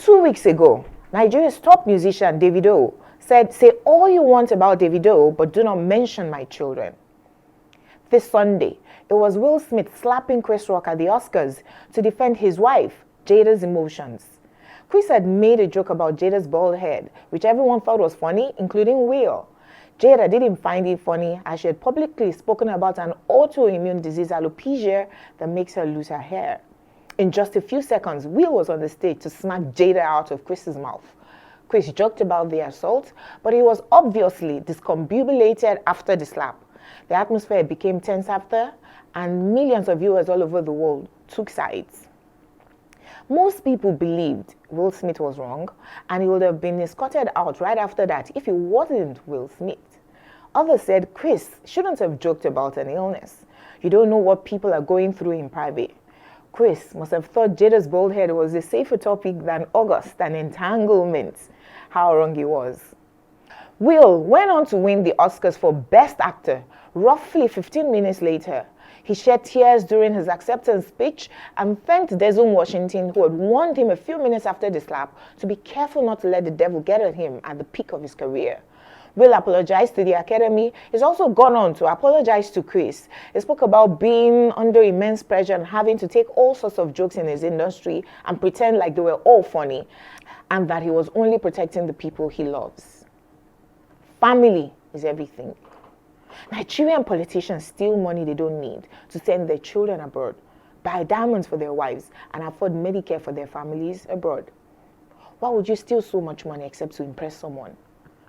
2 weeks ago, Nigeria's top musician Davido said, "Say all you want about Davido, but do not mention my children." This Sunday, it was Will Smith slapping Chris Rock at the Oscars to defend his wife, Jada's emotions. Chris had made a joke about Jada's bald head, which everyone thought was funny, including Will. Jada didn't find it funny as she had publicly spoken about an autoimmune disease, alopecia, that makes her lose her hair. In just a few seconds, Will was on the stage to smack Jada out of Chris's mouth. Chris joked about the assault, but he was obviously discombobulated after the slap. The atmosphere became tense after, and millions of viewers all over the world took sides. Most people believed Will Smith was wrong, and he would have been escorted out right after that if he wasn't Will Smith. Others said Chris shouldn't have joked about an illness. You don't know what people are going through in private. Chris must have thought Jada's bald head was a safer topic than August and entanglement. How wrong he was. Will went on to win the Oscars for Best Actor. Roughly 15 minutes later, he shed tears during his acceptance speech and thanked Denzel Washington, who had warned him a few minutes after the slap to be careful not to let the devil get at him at the peak of his career. Will apologized to the Academy. He's also gone on to apologize to Chris. He spoke about being under immense pressure and having to take all sorts of jokes in his industry and pretend like they were all funny, and that he was only protecting the people he loves. Family is everything. Nigerian politicians steal money they don't need to send their children abroad, buy diamonds for their wives, and afford Medicare for their families abroad. Why would you steal so much money except to impress someone?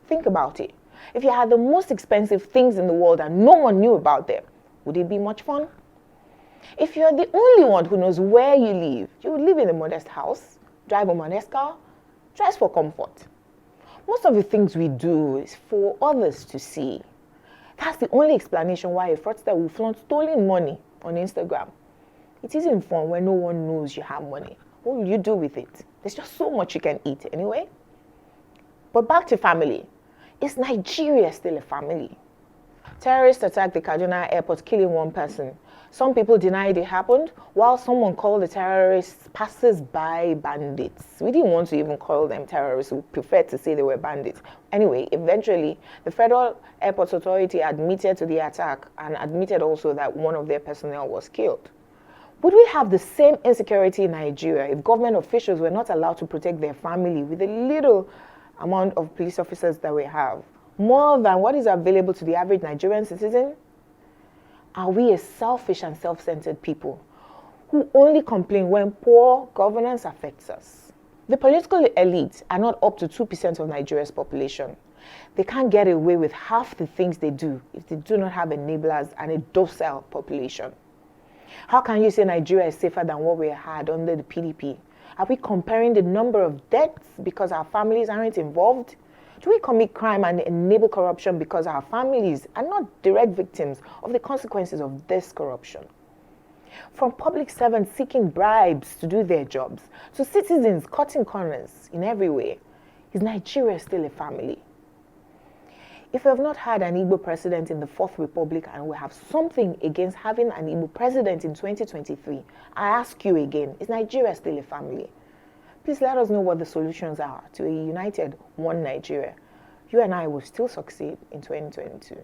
Think about it. If you had the most expensive things in the world and no one knew about them, would it be much fun? If you're the only one who knows where you live, you would live in a modest house, drive a modest car, dress for comfort. Most of the things we do is for others to see. That's the only explanation why a fraudster will flaunt stolen money on Instagram. It isn't fun when no one knows you have money. What will you do with it? There's just so much you can eat anyway. But back to family. Is Nigeria still a family? Terrorists attacked the Kaduna airport, killing one person. Some people denied it happened, while someone called the terrorists passers-by bandits. We didn't want to even call them terrorists. We preferred to say they were bandits. Anyway, eventually, the Federal Airports Authority admitted to the attack and admitted also that one of their personnel was killed. Would we have the same insecurity in Nigeria if government officials were not allowed to protect their family with the little amount of police officers that we have? More than what is available to the average Nigerian citizen? Are we a selfish and self-centered people who only complain when poor governance affects us? The political elites are not up to 2% of Nigeria's population. They can't get away with half the things they do if they do not have enablers and a docile population. How can you say Nigeria is safer than what we had under the PDP? Are we comparing the number of deaths because our families aren't involved? Do we commit crime and enable corruption because our families are not direct victims of the consequences of this corruption? From public servants seeking bribes to do their jobs, to citizens cutting corners in every way, is Nigeria still a family? If we have not had an Igbo president in the Fourth Republic and we have something against having an Igbo president in 2023, I ask you again, is Nigeria still a family? Please let us know what the solutions are to a united, one Nigeria. You and I will still succeed in 2022.